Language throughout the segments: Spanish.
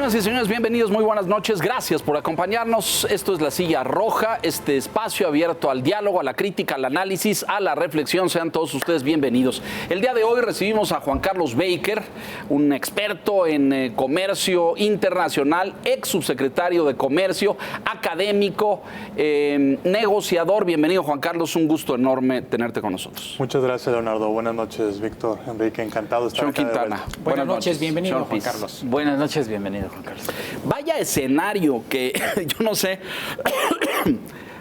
Señoras y señores, bienvenidos, muy buenas noches, gracias por acompañarnos. Esto es La Silla Roja, este espacio abierto al diálogo, a la crítica, al análisis, a la reflexión. Sean todos ustedes bienvenidos. El día de hoy recibimos a Juan Carlos Baker, un experto en comercio internacional, ex subsecretario de Comercio, académico, negociador. Bienvenido, Juan Carlos, un gusto enorme tenerte con nosotros. Muchas gracias, Leonardo. Buenas noches, Víctor, Enrique, encantado de estar Sean acá. Quintana. Buenas noches, bienvenido, Juan Carlos. Buenas noches, bienvenido, Juan Carlos. Vaya escenario que yo no sé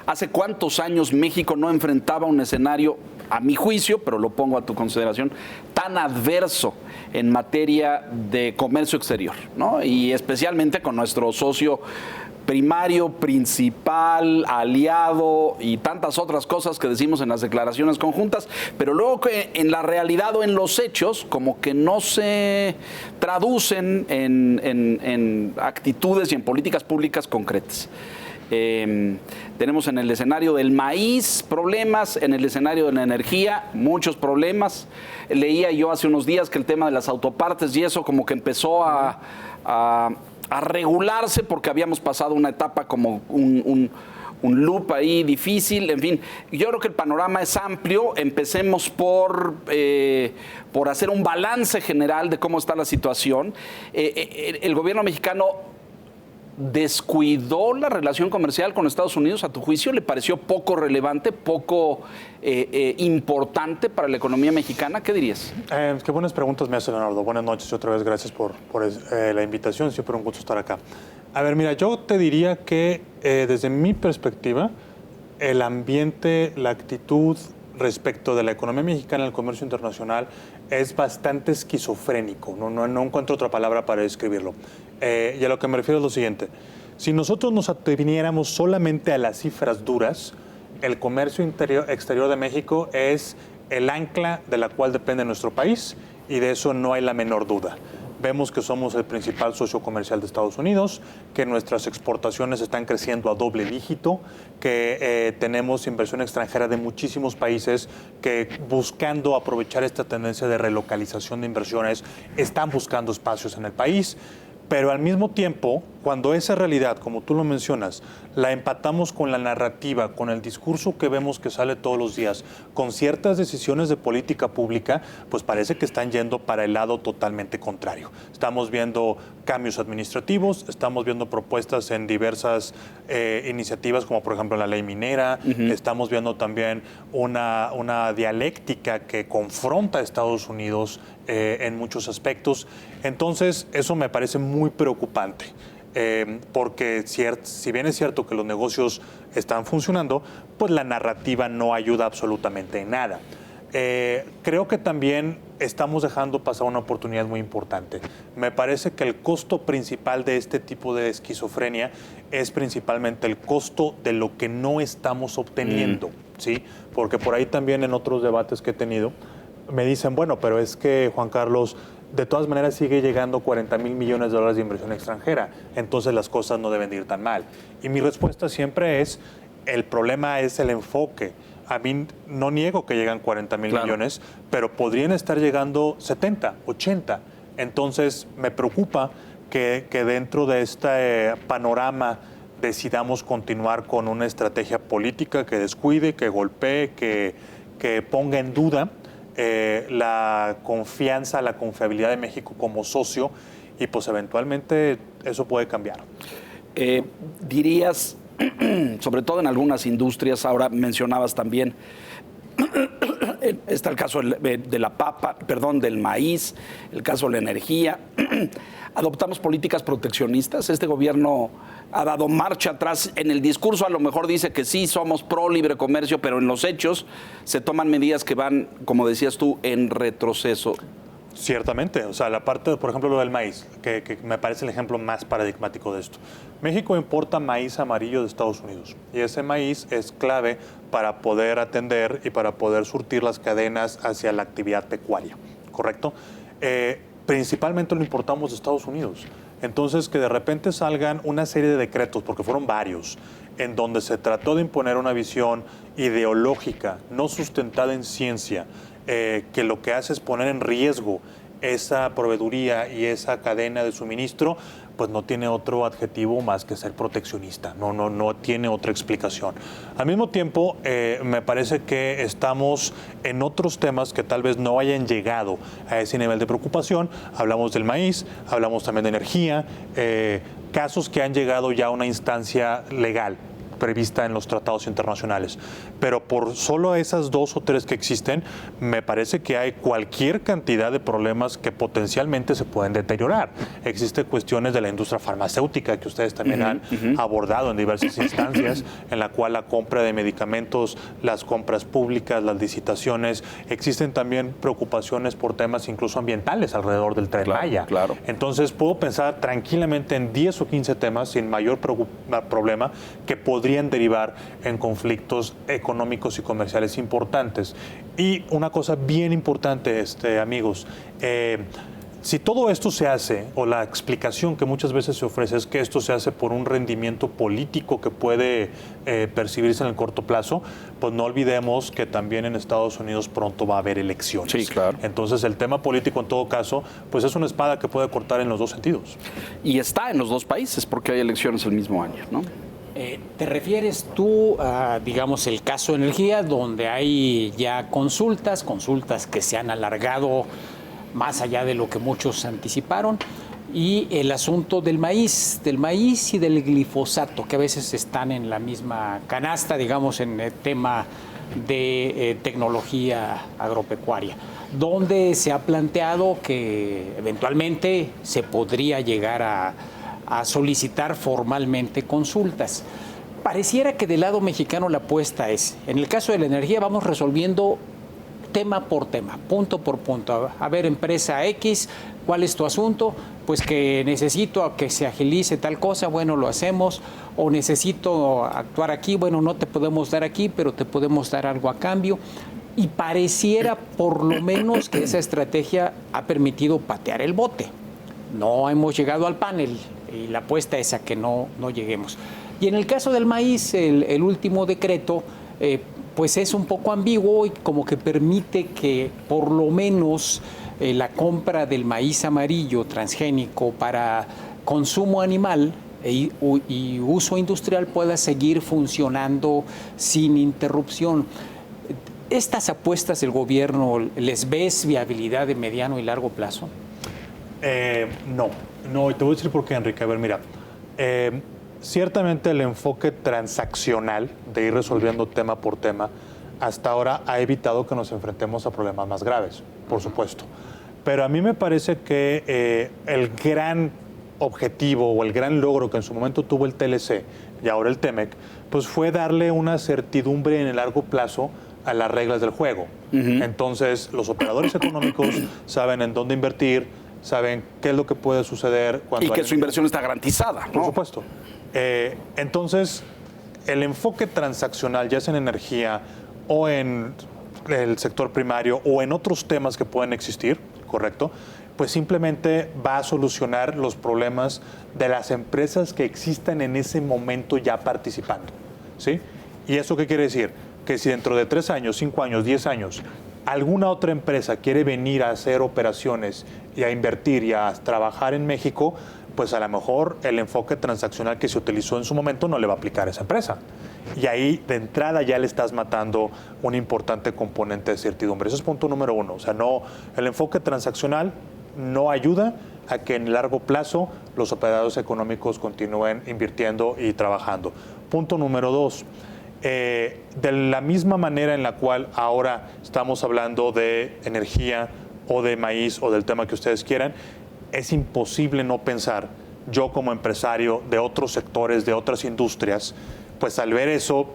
hace cuántos años México no enfrentaba un escenario, a mi juicio, pero lo pongo a tu consideración, tan adverso en materia de comercio exterior, ¿no? Y especialmente con nuestro socio primario, principal, aliado y tantas otras cosas que decimos en las declaraciones conjuntas, pero luego que en la realidad o en los hechos como que no se traducen en actitudes y en políticas públicas concretas. Tenemos en el escenario del maíz problemas, en el escenario de la energía muchos problemas. Leía yo hace unos días que el tema de las autopartes y eso como que empezó a regularse porque habíamos pasado una etapa como un loop ahí difícil. En fin, yo creo que el panorama es amplio. Empecemos por hacer un balance general de cómo está la situación. El gobierno mexicano ¿descuidó la relación comercial con Estados Unidos, a tu juicio? ¿Le pareció poco relevante, poco importante para la economía mexicana? ¿Qué dirías? Qué buenas preguntas me hace, Leonardo. Buenas noches y otra vez gracias por la invitación. Siempre un gusto estar acá. A ver, mira, yo te diría que desde mi perspectiva, el ambiente, la actitud respecto de la economía mexicana y el comercio internacional es bastante esquizofrénico. No encuentro otra palabra para describirlo. Y a lo que me refiero es lo siguiente. Si nosotros nos ateniéramos solamente a las cifras duras, el comercio exterior de México es el ancla de la cual depende nuestro país y de eso no hay la menor duda. Vemos que somos el principal socio comercial de Estados Unidos, que nuestras exportaciones están creciendo a doble dígito, que tenemos inversión extranjera de muchísimos países que buscando aprovechar esta tendencia de relocalización de inversiones están buscando espacios en el país. Pero al mismo tiempo, cuando esa realidad, como tú lo mencionas, la empatamos con la narrativa, con el discurso que vemos que sale todos los días, con ciertas decisiones de política pública, pues parece que están yendo para el lado totalmente contrario. Estamos viendo cambios administrativos, estamos viendo propuestas en diversas iniciativas, como por ejemplo la ley minera, estamos viendo también una dialéctica que confronta a Estados Unidos en muchos aspectos. Entonces, eso me parece muy preocupante, porque si bien es cierto que los negocios están funcionando, pues la narrativa no ayuda absolutamente en nada. Creo que también estamos dejando pasar una oportunidad muy importante. Me parece que el costo principal de este tipo de esquizofrenia es principalmente el costo de lo que no estamos obteniendo, ¿sí? Porque por ahí también en otros debates que he tenido, me dicen, bueno, pero es que, Juan Carlos, de todas maneras sigue llegando 40 mil millones de dólares de inversión extranjera, entonces las cosas no deben ir tan mal. Y mi respuesta siempre es, el problema es el enfoque. A mí no niego que llegan 40 mil millones, pero podrían estar llegando 70, 80. Entonces me preocupa que dentro de este panorama decidamos continuar con una estrategia política que descuide, que golpee, que ponga en duda la confianza, la confiabilidad de México como socio y pues eventualmente eso puede cambiar. Dirías, sobre todo en algunas industrias, ahora mencionabas también, está el caso de la papa, del maíz, el caso de la energía. ¿Adoptamos políticas proteccionistas? Este gobierno ha dado marcha atrás. En el discurso a lo mejor dice que sí, somos pro libre comercio, pero en los hechos se toman medidas que van, como decías tú, en retroceso. Ciertamente, o sea, la parte, por ejemplo, lo del maíz, que me parece el ejemplo más paradigmático de esto. México importa maíz amarillo de Estados Unidos y ese maíz es clave para poder atender y para poder surtir las cadenas hacia la actividad pecuaria, ¿correcto? Principalmente lo importamos de Estados Unidos. Entonces, que de repente salgan una serie de decretos, porque fueron varios, en donde se trató de imponer una visión ideológica, no sustentada en ciencia, que lo que hace es poner en riesgo esa proveeduría y esa cadena de suministro, pues no tiene otro adjetivo más que ser proteccionista, no tiene otra explicación. Al mismo tiempo, me parece que estamos en otros temas que tal vez no hayan llegado a ese nivel de preocupación. Hablamos del maíz, hablamos también de energía, casos que han llegado ya a una instancia legal prevista en los tratados internacionales. Pero por solo esas 2 o 3 que existen, me parece que hay cualquier cantidad de problemas que potencialmente se pueden deteriorar. Existen cuestiones de la industria farmacéutica que ustedes también han abordado en diversas instancias, en la cual la compra de medicamentos, las compras públicas, las licitaciones, existen también preocupaciones por temas incluso ambientales alrededor del Tren Maya. Claro. Entonces puedo pensar tranquilamente en 10 o 15 temas sin mayor problema que podrían derivar en conflictos económicos y comerciales importantes. Y una cosa bien importante, amigos, si todo esto se hace, o la explicación que muchas veces se ofrece es que esto se hace por un rendimiento político que puede percibirse en el corto plazo, pues no olvidemos que también en Estados Unidos pronto va a haber elecciones. Sí, claro. Entonces el tema político en todo caso, pues es una espada que puede cortar en los dos sentidos. Y está en los dos países porque hay elecciones el mismo año, ¿no? ¿Te refieres tú a, digamos, el caso de energía, donde hay ya consultas que se han alargado más allá de lo que muchos anticiparon? Y el asunto del maíz y del glifosato, que a veces están en la misma canasta, digamos, en el tema de tecnología agropecuaria, donde se ha planteado que eventualmente se podría llegar a solicitar formalmente consultas. Pareciera que del lado mexicano la apuesta es, en el caso de la energía vamos resolviendo tema por tema, punto por punto. A ver, empresa X, ¿cuál es tu asunto? Pues que necesito que se agilice tal cosa, bueno, lo hacemos. O necesito actuar aquí, bueno, no te podemos dar aquí, pero te podemos dar algo a cambio. Y pareciera por lo menos que esa estrategia ha permitido patear el bote. No hemos llegado al panel y la apuesta es a que no lleguemos. Y en el caso del maíz, el último decreto, pues es un poco ambiguo y como que permite que por lo menos la compra del maíz amarillo transgénico para consumo animal y uso industrial pueda seguir funcionando sin interrupción. ¿Estas apuestas del gobierno les ves viabilidad de mediano y largo plazo? No, y te voy a decir por qué, Enrique. A ver, mira, ciertamente el enfoque transaccional de ir resolviendo tema por tema hasta ahora ha evitado que nos enfrentemos a problemas más graves, por supuesto. Pero a mí me parece que el gran objetivo o el gran logro que en su momento tuvo el TLC y ahora el TEMEC, pues fue darle una certidumbre en el largo plazo a las reglas del juego. Entonces, los operadores económicos saben en dónde invertir, saben qué es lo que puede suceder cuando... Y que su inversión está garantizada, ¿no? Por supuesto. Entonces, el enfoque transaccional, ya sea en energía o en el sector primario o en otros temas que pueden existir, ¿correcto?, pues simplemente va a solucionar los problemas de las empresas que existan en ese momento ya participando, ¿sí? ¿Y eso qué quiere decir? Que si dentro de 3 años, 5 años, 10 años, alguna otra empresa quiere venir a hacer operaciones y a invertir y a trabajar en México, pues a lo mejor el enfoque transaccional que se utilizó en su momento no le va a aplicar a esa empresa. Y ahí de entrada ya le estás matando un importante componente de certidumbre. Ese es punto número 1. O sea, no, el enfoque transaccional no ayuda a que en largo plazo los operadores económicos continúen invirtiendo y trabajando. Punto número 2. De la misma manera en la cual ahora estamos hablando de energía o de maíz o del tema que ustedes quieran, es imposible no pensar, yo como empresario de otros sectores, de otras industrias, pues al ver eso,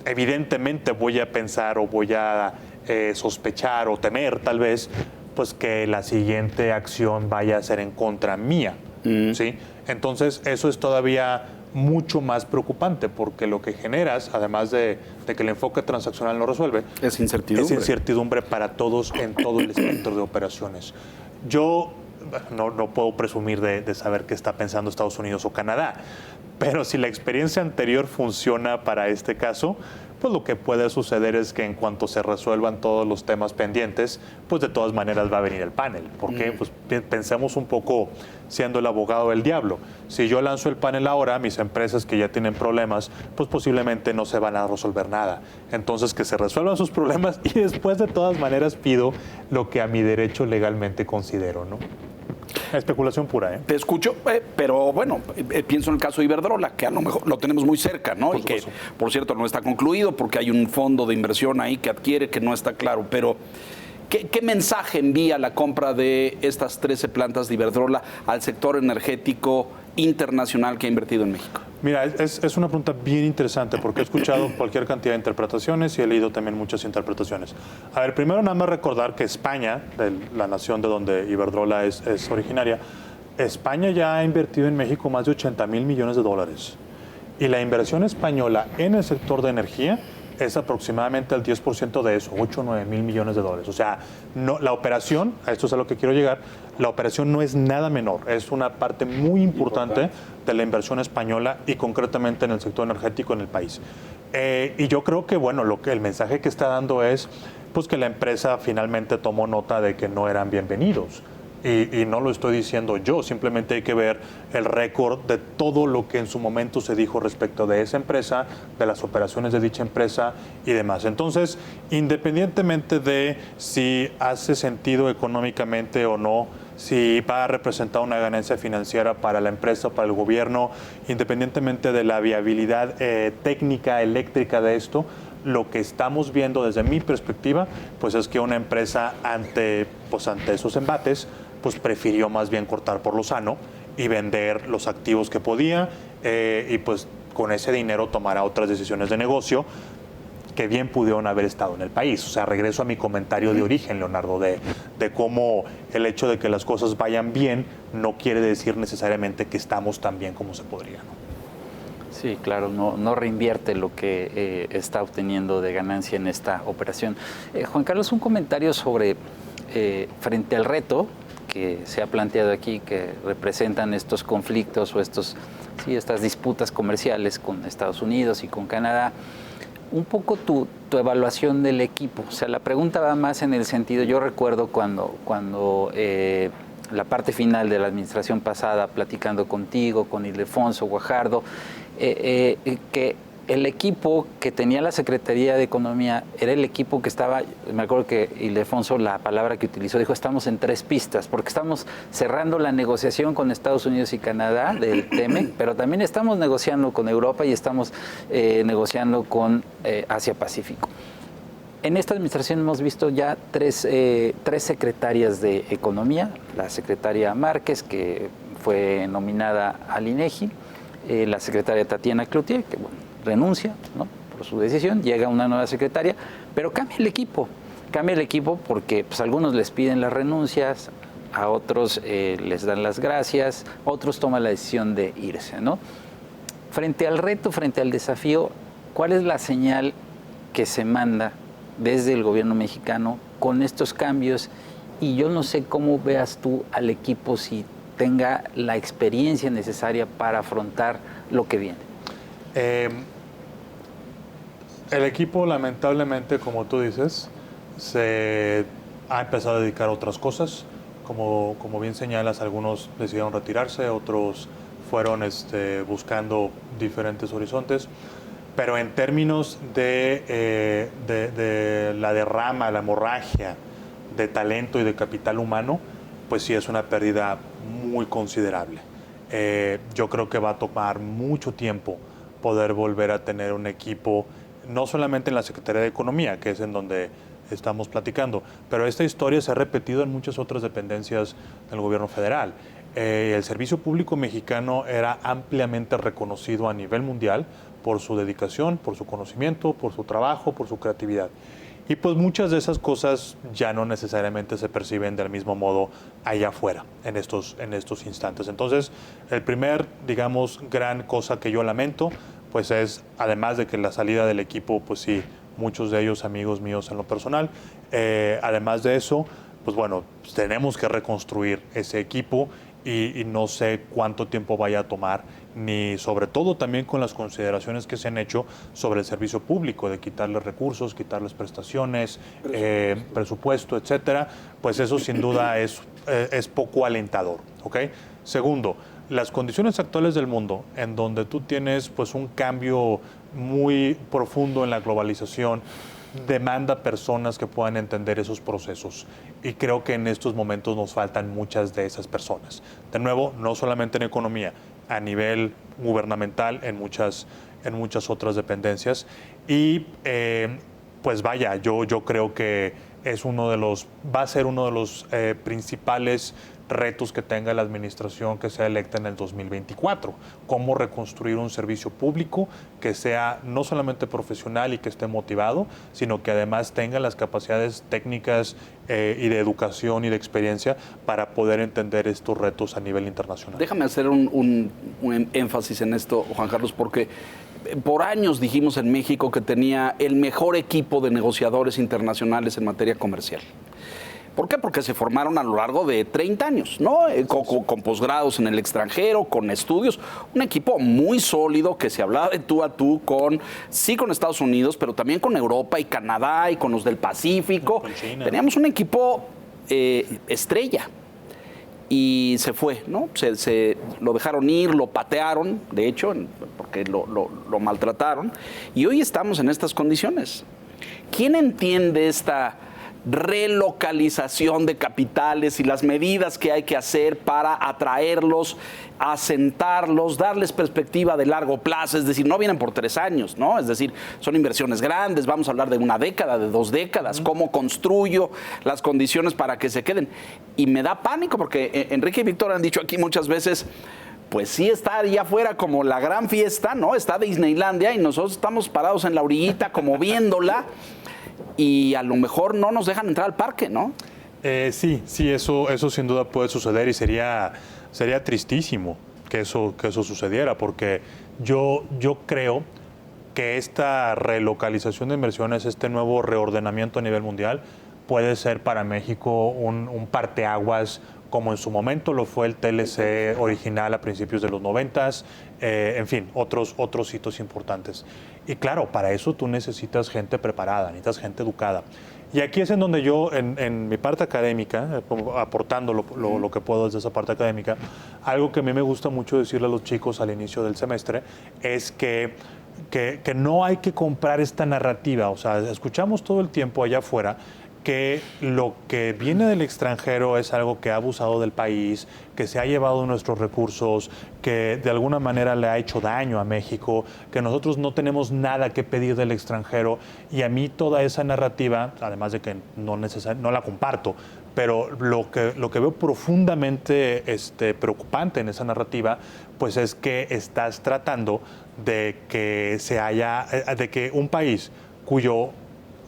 evidentemente voy a pensar o voy a sospechar o temer tal vez, pues que la siguiente acción vaya a ser en contra mía, ¿sí? Entonces eso es todavía mucho más preocupante porque lo que generas, además de que el enfoque transaccional no resuelve, es incertidumbre. Es incertidumbre para todos en todo el espectro de operaciones. Yo no puedo presumir de saber qué está pensando Estados Unidos o Canadá, pero si la experiencia anterior funciona para este caso, pues lo que puede suceder es que en cuanto se resuelvan todos los temas pendientes, pues de todas maneras va a venir el panel. Porque pues pensemos un poco siendo el abogado del diablo. Si yo lanzo el panel ahora, mis empresas que ya tienen problemas, pues posiblemente no se van a resolver nada. Entonces que se resuelvan sus problemas y después de todas maneras pido lo que a mi derecho legalmente considero, ¿no? Especulación pura, ¿eh? Te escucho, pero bueno, pienso en el caso de Iberdrola, que a lo mejor lo tenemos muy cerca, ¿no? Y que, por cierto, no está concluido porque hay un fondo de inversión ahí que adquiere que no está claro. Pero, ¿qué mensaje envía la compra de estas 13 plantas de Iberdrola al sector energético internacional que ha invertido en México? Mira, es una pregunta bien interesante porque he escuchado cualquier cantidad de interpretaciones y he leído también muchas interpretaciones. A ver, primero nada más recordar que España, la nación de donde Iberdrola es originaria, España ya ha invertido en México más de 80,000 millones de dólares. Y la inversión española en el sector de energía es aproximadamente el 10% de eso, 8 o 9 mil millones de dólares. O sea, no, la operación, a esto es a lo que quiero llegar, la operación no es nada menor, es una parte muy importante de la inversión española y concretamente en el sector energético en el país. Y yo creo que, bueno, el mensaje que está dando es pues que la empresa finalmente tomó nota de que no eran bienvenidos. Y no lo estoy diciendo yo, simplemente hay que ver el récord de todo lo que en su momento se dijo respecto de esa empresa, de las operaciones de dicha empresa y demás. Entonces, independientemente de si hace sentido económicamente o no, si va a representar una ganancia financiera para la empresa, para el gobierno, independientemente de la viabilidad técnica, eléctrica de esto, lo que estamos viendo desde mi perspectiva, pues es que una empresa ante esos embates, pues prefirió más bien cortar por lo sano y vender los activos que podía y pues con ese dinero tomar otras decisiones de negocio que bien pudieron haber estado en el país. O sea, regreso a mi comentario de origen, Leonardo, de cómo el hecho de que las cosas vayan bien no quiere decir necesariamente que estamos tan bien como se podría, ¿no? Sí, claro, no reinvierte lo que está obteniendo de ganancia en esta operación. Juan Carlos, un comentario sobre, frente al reto que se ha planteado aquí, que representan estos conflictos o estas disputas comerciales con Estados Unidos y con Canadá, un poco tu evaluación del equipo. O sea, la pregunta va más en el sentido, yo recuerdo cuando la parte final de la administración pasada, platicando contigo, con Ildefonso Guajardo, que el equipo que tenía la Secretaría de Economía era el equipo que estaba, me acuerdo que Ildefonso, la palabra que utilizó, dijo, estamos en 3 pistas, porque estamos cerrando la negociación con Estados Unidos y Canadá del TEMEC, pero también estamos negociando con Europa y estamos negociando con Asia-Pacífico. En esta administración hemos visto ya tres secretarias de Economía, la secretaria Márquez, que fue nominada al INEGI, la secretaria Tatiana Cloutier, que bueno, renuncia, ¿no?, por su decisión, llega una nueva secretaria, pero cambia el equipo porque pues, algunos les piden las renuncias, a otros les dan las gracias, otros toman la decisión de irse, ¿no? Frente al reto, frente al desafío, ¿cuál es la señal que se manda desde el gobierno mexicano con estos cambios? Y yo no sé cómo veas tú al equipo si tenga la experiencia necesaria para afrontar lo que viene. El equipo, lamentablemente, como tú dices, se ha empezado a dedicar a otras cosas. Como bien señalas, algunos decidieron retirarse, otros fueron buscando diferentes horizontes. Pero en términos de la derrama, la hemorragia de talento y de capital humano, pues sí es una pérdida muy considerable. Yo creo que va a tomar mucho tiempo poder volver a tener un equipo, no solamente en la Secretaría de Economía, que es en donde estamos platicando, pero esta historia se ha repetido en muchas otras dependencias del gobierno federal. El servicio público mexicano era ampliamente reconocido a nivel mundial por su dedicación, por su conocimiento, por su trabajo, por su creatividad. Y pues muchas de esas cosas ya no necesariamente se perciben del mismo modo allá afuera, en estos instantes. Entonces, el primer, digamos, gran cosa que yo lamento, pues es, además de que la salida del equipo, pues sí, muchos de ellos amigos míos en lo personal, además de eso, pues bueno, tenemos que reconstruir ese equipo y no sé cuánto tiempo vaya a tomar ni sobre todo también con las consideraciones que se han hecho sobre el servicio público, de quitarles recursos, quitarles prestaciones, presupuesto, etcétera, pues eso sin duda es poco alentador, ¿ok? Segundo, las condiciones actuales del mundo, en donde tú tienes pues un cambio muy profundo en la globalización, demanda personas que puedan entender esos procesos. Y creo que en estos momentos nos faltan muchas de esas personas. De nuevo, no solamente en economía, a nivel gubernamental, en muchas otras dependencias. Y pues vaya, yo creo que va a ser uno de los principales retos que tenga la administración que sea electa en el 2024. Cómo reconstruir un servicio público que sea no solamente profesional y que esté motivado, sino que además tenga las capacidades técnicas y de educación y de experiencia para poder entender estos retos a nivel internacional. Déjame hacer un énfasis en esto, Juan Carlos, porque por años dijimos en México que tenía el mejor equipo de negociadores internacionales en materia comercial. ¿Por qué? Porque se formaron a lo largo de 30 años, ¿no? Con posgrados en el extranjero, con estudios. Un equipo muy sólido que se hablaba de tú a tú con Estados Unidos, pero también con Europa y Canadá y con los del Pacífico. Con China. Teníamos un equipo estrella. Y se fue, ¿no? Se lo dejaron ir, lo patearon, de hecho, porque lo maltrataron. Y hoy estamos en estas condiciones. ¿Quién entiende esta relocalización de capitales y las medidas que hay que hacer para atraerlos, asentarlos, darles perspectiva de largo plazo? Es decir, no vienen por 3 años, ¿no? Es decir, son inversiones grandes, vamos a hablar de 1 década, de 2 décadas, cómo construyo las condiciones para que se queden. Y me da pánico porque Enrique y Víctor han dicho aquí muchas veces, pues sí está allá afuera como la gran fiesta, ¿no? Está Disneylandia y nosotros estamos parados en la orillita como viéndola. Y a lo mejor no nos dejan entrar al parque, ¿no? Sí, eso sin duda puede suceder y sería tristísimo que eso sucediera, porque yo creo que esta relocalización de inversiones, este nuevo reordenamiento a nivel mundial, puede ser para México un parteaguas, como en su momento lo fue el TLC original a principios de los 90s, en fin, otros hitos importantes. Y claro, para eso tú necesitas gente preparada, necesitas gente educada. Y aquí es en donde yo, en mi parte académica, aportando lo que puedo desde esa parte académica, algo que a mí me gusta mucho decirle a los chicos al inicio del semestre es que no hay que comprar esta narrativa. O sea, escuchamos todo el tiempo allá afuera que lo que viene del extranjero es algo que ha abusado del país, que se ha llevado nuestros recursos, que de alguna manera le ha hecho daño a México, que nosotros no tenemos nada que pedir del extranjero. Y a mí toda esa narrativa, además de que no la comparto, pero lo que veo profundamente preocupante en esa narrativa, pues es que estás tratando de que un país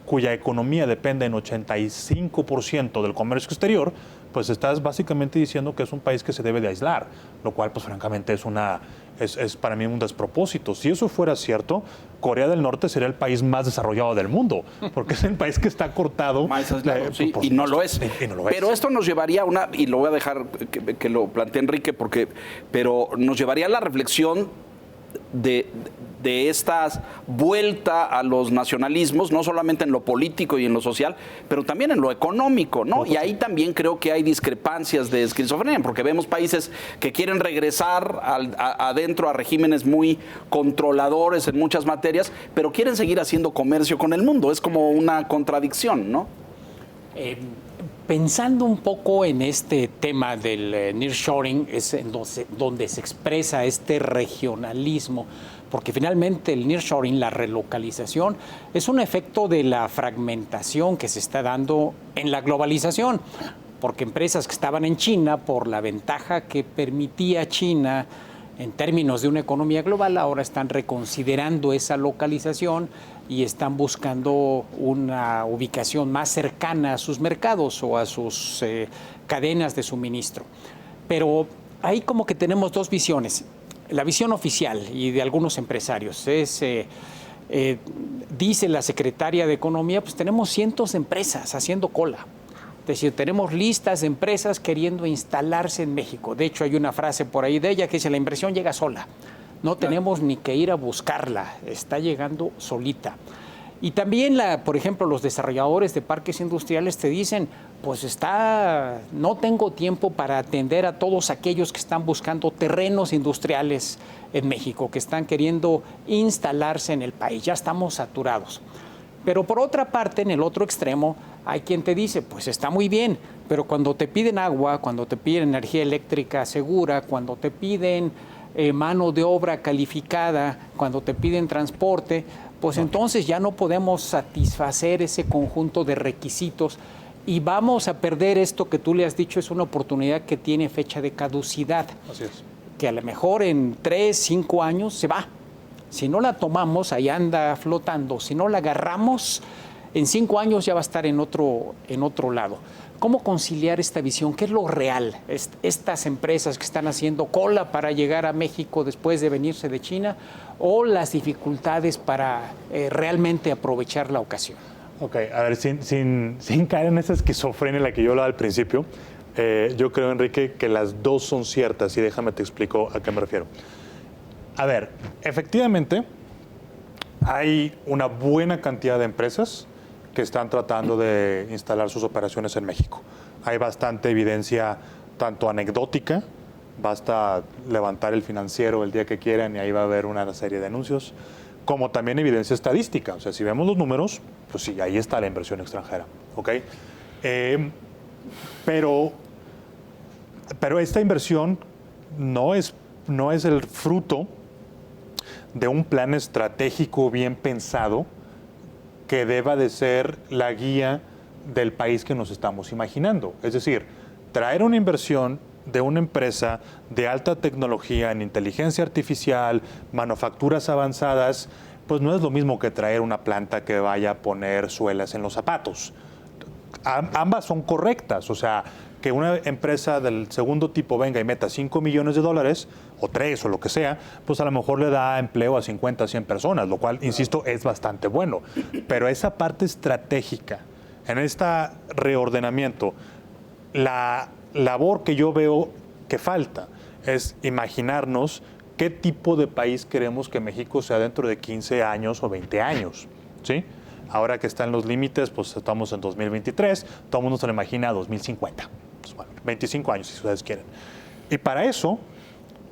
cuya economía depende en 85% del comercio exterior, pues estás básicamente diciendo que es un país que se debe de aislar, lo cual pues francamente es para mí un despropósito. Si eso fuera cierto, Corea del Norte sería el país más desarrollado del mundo, porque es el país que está cortado. Sí, y no lo es. Pero esto nos llevaría a y lo voy a dejar que lo plantee Enrique, pero nos llevaría a la reflexión de esta vuelta a los nacionalismos, no solamente en lo político y en lo social, pero también en lo económico, ¿no? Y ahí también creo que hay discrepancias de esquizofrenia, porque vemos países que quieren regresar adentro a regímenes muy controladores en muchas materias, pero quieren seguir haciendo comercio con el mundo. Es como una contradicción, ¿no? Pensando un poco en este tema del nearshoring, es donde se expresa este regionalismo, porque finalmente el nearshoring, la relocalización, es un efecto de la fragmentación que se está dando en la globalización, porque empresas que estaban en China, por la ventaja que permitía China en términos de una economía global, ahora están reconsiderando esa localización y están buscando una ubicación más cercana a sus mercados o a sus cadenas de suministro. Pero ahí como que tenemos 2 visiones. La visión oficial y de algunos empresarios es, dice la secretaria de Economía, pues tenemos cientos de empresas haciendo cola. Es decir, tenemos listas de empresas queriendo instalarse en México. De hecho, hay una frase por ahí de ella que dice, la inversión llega sola. No tenemos ni que ir a buscarla, está llegando solita. Y también, por ejemplo, los desarrolladores de parques industriales te dicen, pues no tengo tiempo para atender a todos aquellos que están buscando terrenos industriales en México, que están queriendo instalarse en el país, ya estamos saturados. Pero por otra parte, en el otro extremo, hay quien te dice, pues está muy bien, pero cuando te piden agua, cuando te piden energía eléctrica segura, cuando te piden mano de obra calificada, cuando te piden transporte, pues entonces ya no podemos satisfacer ese conjunto de requisitos y vamos a perder esto que tú le has dicho, es una oportunidad que tiene fecha de caducidad. Así es. Que a lo mejor en 3, 5 años se va. Si no la tomamos, ahí anda flotando. Si no la agarramos, en 5 años ya va a estar en otro lado. ¿Cómo conciliar esta visión? ¿Qué es lo real? Estas empresas que están haciendo cola para llegar a México después de venirse de China o las dificultades para realmente aprovechar la ocasión. Ok, a ver, sin caer en esa esquizofrenia en la que yo hablaba al principio, yo creo, Enrique, que las dos son ciertas y déjame te explico a qué me refiero. A ver, efectivamente, hay una buena cantidad de empresas que están tratando de instalar sus operaciones en México. Hay bastante evidencia, tanto anecdótica, basta levantar el financiero el día que quieran y ahí va a haber una serie de anuncios, como también evidencia estadística. O sea, si vemos los números, pues sí, ahí está la inversión extranjera, ¿ok? Pero esta inversión no es el fruto de un plan estratégico bien pensado que deba de ser la guía del país que nos estamos imaginando. Es decir, traer una inversión de una empresa de alta tecnología en inteligencia artificial, manufacturas avanzadas, pues no es lo mismo que traer una planta que vaya a poner suelas en los zapatos. Ambas son correctas, o sea, que una empresa del segundo tipo venga y meta $5 millones, o 3 o lo que sea, pues a lo mejor le da empleo a 50, 100 personas, lo cual, insisto, es bastante bueno. Pero esa parte estratégica, en este reordenamiento, la labor que yo veo que falta es imaginarnos qué tipo de país queremos que México sea dentro de 15 años o 20 años, ¿sí? Ahora que están los límites, pues estamos en 2023, todo el mundo se lo imagina a 2050. Pues bueno, 25 años si ustedes quieren. Y para eso,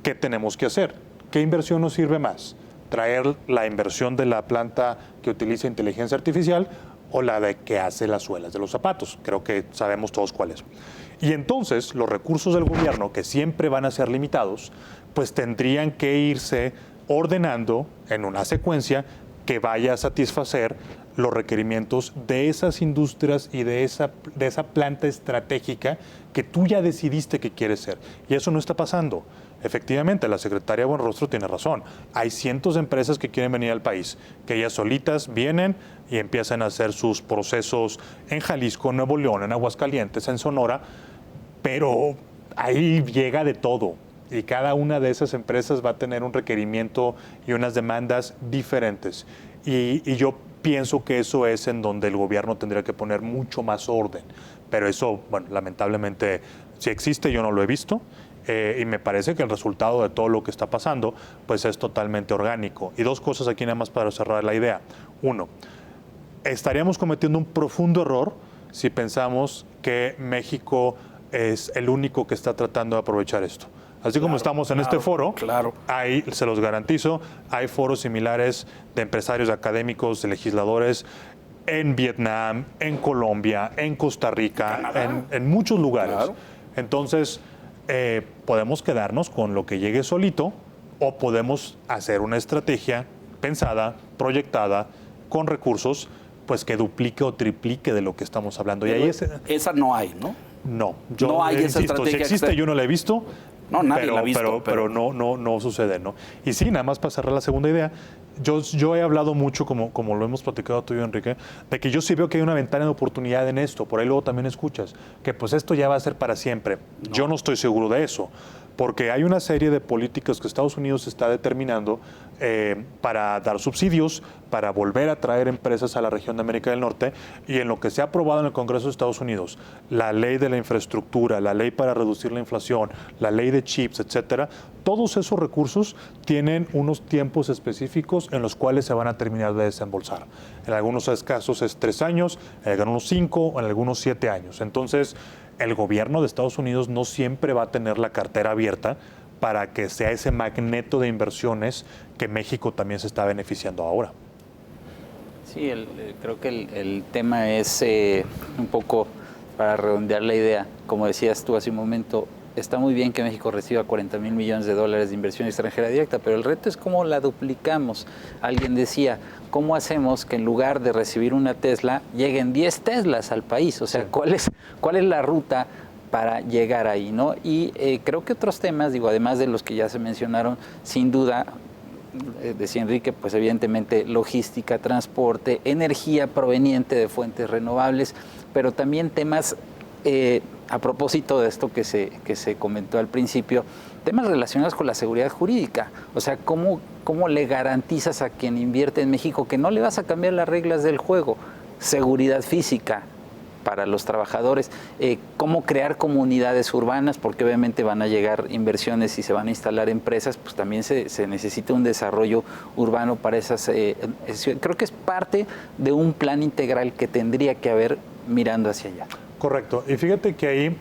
¿qué tenemos que hacer? ¿Qué inversión nos sirve más? ¿Traer la inversión de la planta que utiliza inteligencia artificial o la de que hace las suelas de los zapatos? Creo que sabemos todos cuál es. Y entonces los recursos del gobierno, que siempre van a ser limitados, pues tendrían que irse ordenando en una secuencia que vaya a satisfacer los requerimientos de esas industrias y de esa planta estratégica que tú ya decidiste que quieres ser. Y eso no está pasando. Efectivamente, la secretaria Buenrostro tiene razón. Hay cientos de empresas que quieren venir al país, que ellas solitas vienen y empiezan a hacer sus procesos en Jalisco, en Nuevo León, en Aguascalientes, en Sonora, pero ahí llega de todo. Y cada una de esas empresas va a tener un requerimiento y unas demandas diferentes. Y yo pienso que eso es en donde el gobierno tendría que poner mucho más orden. Pero eso, bueno, lamentablemente, si existe, yo no lo he visto. Y me parece que el resultado de todo lo que está pasando, pues es totalmente orgánico. Y dos cosas aquí nada más para cerrar la idea. Uno, estaríamos cometiendo un profundo error si pensamos que México es el único que está tratando de aprovechar esto. Así como estamos en este foro, ahí se los garantizo, hay foros similares de empresarios académicos, de legisladores en Vietnam, en Colombia, en Costa Rica, en muchos lugares. Claro. Entonces, podemos quedarnos con lo que llegue solito o podemos hacer una estrategia pensada, proyectada, con recursos, pues que duplique o triplique de lo que estamos hablando. Pero y ahí esa no hay, ¿no? No, no hay esa estrategia. Si existe, yo no la he visto. No, nadie la ha visto. Pero no sucede, ¿no? Y sí, nada más para cerrar la segunda idea, yo he hablado mucho, como lo hemos platicado tú y yo, Enrique, de que yo sí veo que hay una ventana de oportunidad en esto. Por ahí luego también escuchas que pues esto ya va a ser para siempre. No. Yo no estoy seguro de eso, porque hay una serie de políticas que Estados Unidos está determinando para dar subsidios, para volver a traer empresas a la región de América del Norte, y en lo que se ha aprobado en el Congreso de Estados Unidos, la ley de la infraestructura, la ley para reducir la inflación, la ley de chips, etcétera, todos esos recursos tienen unos tiempos específicos en los cuales se van a terminar de desembolsar. En algunos casos es 3 años, en algunos 5, en algunos 7 años. Entonces, el gobierno de Estados Unidos no siempre va a tener la cartera abierta para que sea ese magneto de inversiones que México también se está beneficiando ahora. Sí, creo que el tema es un poco, para redondear la idea, como decías tú hace un momento, está muy bien que México reciba 40,000 millones de dólares de inversión extranjera directa, pero el reto es cómo la duplicamos. Alguien decía, ¿cómo hacemos que en lugar de recibir una Tesla, lleguen 10 Teslas al país? O sea, ¿cuál es la ruta para llegar ahí, ¿no? Y creo que otros temas, digo, además de los que ya se mencionaron, sin duda, decía Enrique, pues evidentemente logística, transporte, energía proveniente de fuentes renovables, pero también temas, a propósito de esto que se comentó al principio, temas relacionados con la seguridad jurídica. O sea, ¿cómo le garantizas a quien invierte en México que no le vas a cambiar las reglas del juego? Seguridad física para los trabajadores, cómo crear comunidades urbanas, porque obviamente van a llegar inversiones y se van a instalar empresas, pues también se necesita un desarrollo urbano para esas. Creo que es parte de un plan integral que tendría que haber mirando hacia allá. Correcto. Y fíjate que ahí,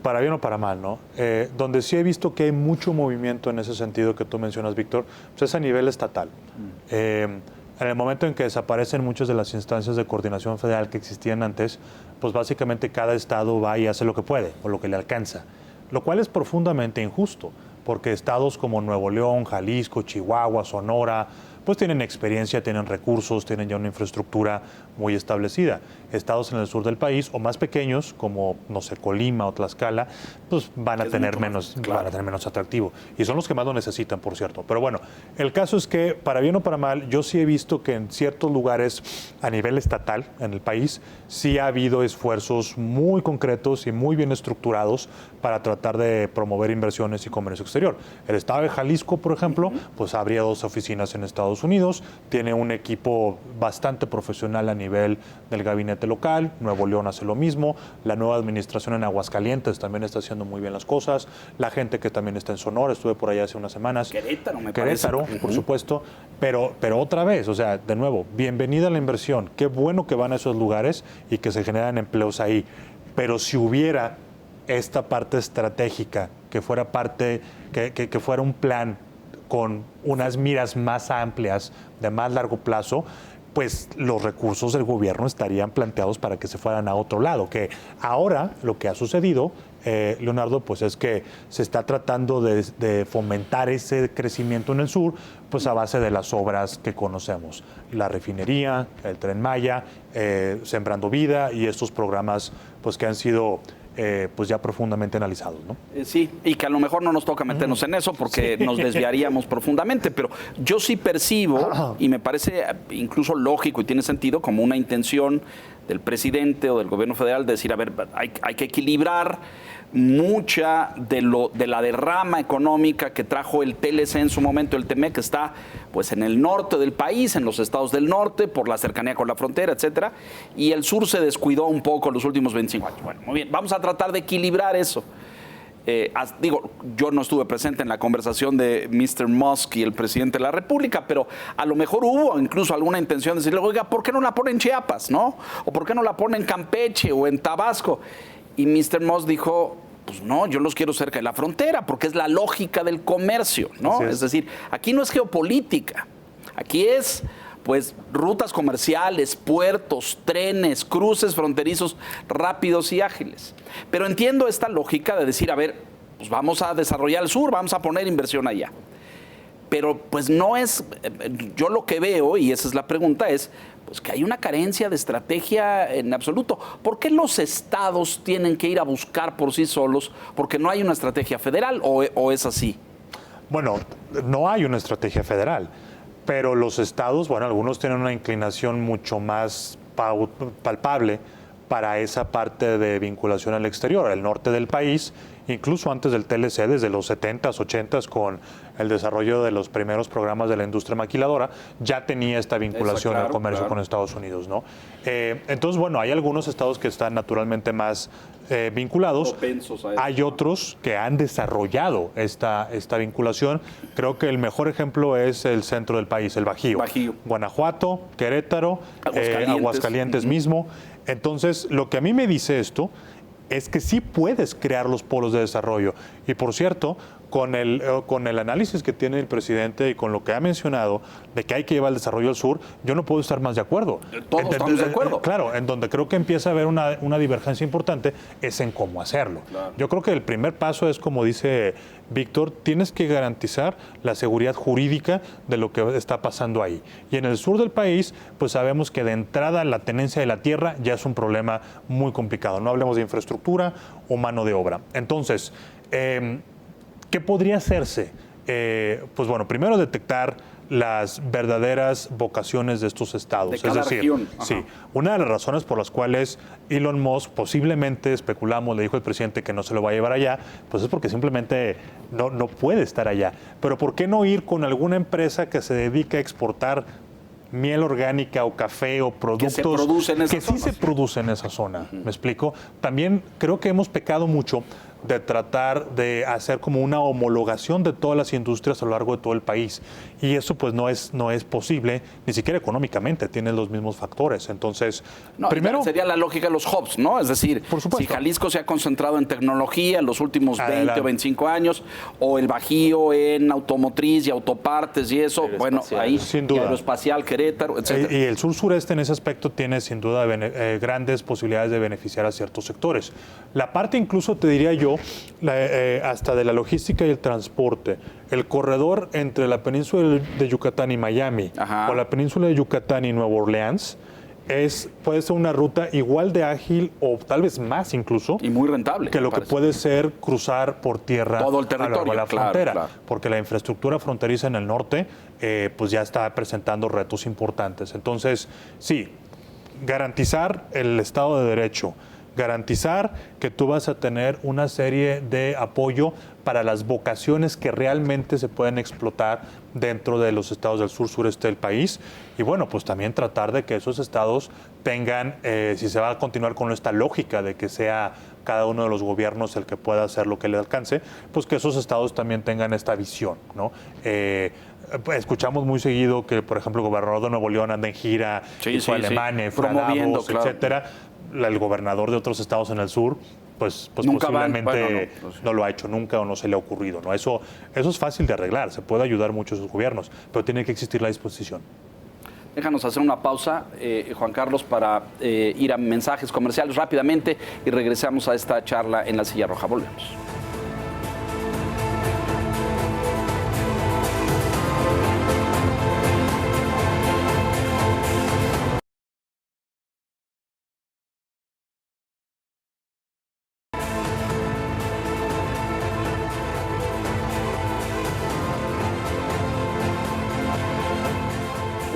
para bien o para mal, ¿no? Donde sí he visto que hay mucho movimiento en ese sentido que tú mencionas, Víctor, pues es a nivel estatal. En el momento en que desaparecen muchas de las instancias de coordinación federal que existían antes, pues básicamente cada estado va y hace lo que puede o lo que le alcanza, lo cual es profundamente injusto, porque estados como Nuevo León, Jalisco, Chihuahua, Sonora, pues tienen experiencia, tienen recursos, tienen ya una infraestructura muy establecida. Estados en el sur del país, o más pequeños, como, no sé, Colima o Tlaxcala, pues van a tener menos atractivo. Y son los que más lo necesitan, por cierto. Pero bueno, el caso es que, para bien o para mal, yo sí he visto que en ciertos lugares a nivel estatal, en el país, sí ha habido esfuerzos muy concretos y muy bien estructurados para tratar de promover inversiones y comercio exterior. El estado de Jalisco, por ejemplo, pues habría 2 oficinas en Estados Unidos, tiene un equipo bastante profesional a nivel del gabinete local. Nuevo León hace lo mismo, la nueva administración en Aguascalientes también está haciendo muy bien las cosas, la gente que también está en Sonora, estuve por allá hace unas semanas. Querétaro, por supuesto, pero otra vez, o sea, de nuevo, bienvenida a la inversión, qué bueno que van a esos lugares y que se generan empleos ahí, pero si hubiera esta parte estratégica, que fuera parte, que fuera un plan con unas miras más amplias, de más largo plazo, pues los recursos del gobierno estarían planteados para que se fueran a otro lado. Que ahora lo que ha sucedido, Leonardo, pues es que se está tratando de fomentar ese crecimiento en el sur, pues a base de las obras que conocemos. La refinería, el Tren Maya, Sembrando Vida y estos programas pues que han sido pues ya profundamente analizados, ¿no? Sí, y que a lo mejor no nos toca meternos en eso porque nos desviaríamos profundamente, pero yo sí percibo, y me parece incluso lógico y tiene sentido, como una intención del presidente o del gobierno federal de decir, a ver, hay que equilibrar mucha de la derrama económica que trajo el TLC en su momento, el TEMEC, que está pues en el norte del país, en los estados del norte, por la cercanía con la frontera, etcétera, y el sur se descuidó un poco los últimos 25 años. Bueno, muy bien, vamos a tratar de equilibrar eso. Digo, yo no estuve presente en la conversación de Mr. Musk y el presidente de la República, pero a lo mejor hubo incluso alguna intención de decirle, oiga, ¿por qué no la pone en Chiapas, no? ¿O por qué no la pone en Campeche o en Tabasco? Y Mr. Musk dijo, pues no, yo los quiero cerca de la frontera, porque es la lógica del comercio, ¿no? Es decir, aquí no es geopolítica, aquí es, pues, rutas comerciales, puertos, trenes, cruces fronterizos rápidos y ágiles. Pero entiendo esta lógica de decir, a ver, pues vamos a desarrollar el sur, vamos a poner inversión allá. Pero pues no es, yo lo que veo, y esa es la pregunta, es pues que hay una carencia de estrategia en absoluto. ¿Por qué los estados tienen que ir a buscar por sí solos? ¿Porque no hay una estrategia federal o es así? Bueno, no hay una estrategia federal, pero los estados, bueno, algunos tienen una inclinación mucho más palpable para esa parte de vinculación al exterior. El norte del país incluso antes del TLC, desde los 70s, 80s, con el desarrollo de los primeros programas de la industria maquiladora, ya tenía esta vinculación al comercio con Estados Unidos, ¿no? Entonces, bueno, hay algunos estados que están naturalmente más vinculados. Hay otros que han desarrollado esta vinculación. Creo que el mejor ejemplo es el centro del país, el Bajío. Guanajuato, Querétaro, Aguascalientes mismo. Entonces, lo que a mí me dice esto es que sí puedes crear los polos de desarrollo. Y por cierto, con el análisis que tiene el presidente y con lo que ha mencionado de que hay que llevar el desarrollo al sur, yo no puedo estar más de acuerdo. Todos estamos de acuerdo. Claro, en donde creo que empieza a haber una divergencia importante es en cómo hacerlo. Claro. Yo creo que el primer paso es, como dice Víctor, tienes que garantizar la seguridad jurídica de lo que está pasando ahí. Y en el sur del país, pues sabemos que de entrada la tenencia de la tierra ya es un problema muy complicado. No hablemos de infraestructura o mano de obra. Entonces, ¿qué podría hacerse? Pues bueno, primero detectar las verdaderas vocaciones de estos estados. De cada región. Sí, una de las razones por las cuales Elon Musk posiblemente, especulamos, le dijo el presidente que no se lo va a llevar allá, pues es porque simplemente no puede estar allá. Pero ¿por qué no ir con alguna empresa que se dedique a exportar miel orgánica o café o productos que sí se producen en esa zona? ¿Me explico? También creo que hemos pecado mucho de tratar de hacer como una homologación de todas las industrias a lo largo de todo el país. Y eso pues no es posible, ni siquiera económicamente, tienen los mismos factores. Entonces, primero... Sería la lógica de los hubs, ¿no? Es decir, si Jalisco se ha concentrado en tecnología en los últimos 20 o 25 años, o el Bajío en automotriz y autopartes y eso, bueno, ahí, sin duda. Aeroespacial, Querétaro, etc. Y el sur-sureste en ese aspecto tiene sin duda grandes posibilidades de beneficiar a ciertos sectores. La parte incluso, te diría yo, hasta de la logística y el transporte, el corredor entre la península de Yucatán y Miami, o la península de Yucatán y Nueva Orleans, puede ser una ruta igual de ágil o tal vez más incluso. Y muy rentable. Que lo que puede ser cruzar por tierra todo el territorio, a lo largo de la frontera. Claro. Porque la infraestructura fronteriza en el norte pues ya está presentando retos importantes. Entonces, sí, garantizar el Estado de Derecho, garantizar que tú vas a tener una serie de apoyo para las vocaciones que realmente se pueden explotar dentro de los estados del sur-sureste del país. Y bueno, pues también tratar de que esos estados tengan, si se va a continuar con esta lógica de que sea cada uno de los gobiernos el que pueda hacer lo que le alcance, pues que esos estados también tengan esta visión, ¿no? Escuchamos muy seguido que, por ejemplo, el gobernador de Nuevo León anda en gira, fue a Alemania, fue a Davos, etcétera. El gobernador de otros estados en el sur, pues posiblemente no lo ha hecho nunca o no se le ha ocurrido, ¿no? Eso es fácil de arreglar, se puede ayudar mucho a sus gobiernos, pero tiene que existir la disposición. Déjanos hacer una pausa, Juan Carlos, para ir a mensajes comerciales rápidamente y regresamos a esta charla en La Silla Roja. Volvemos.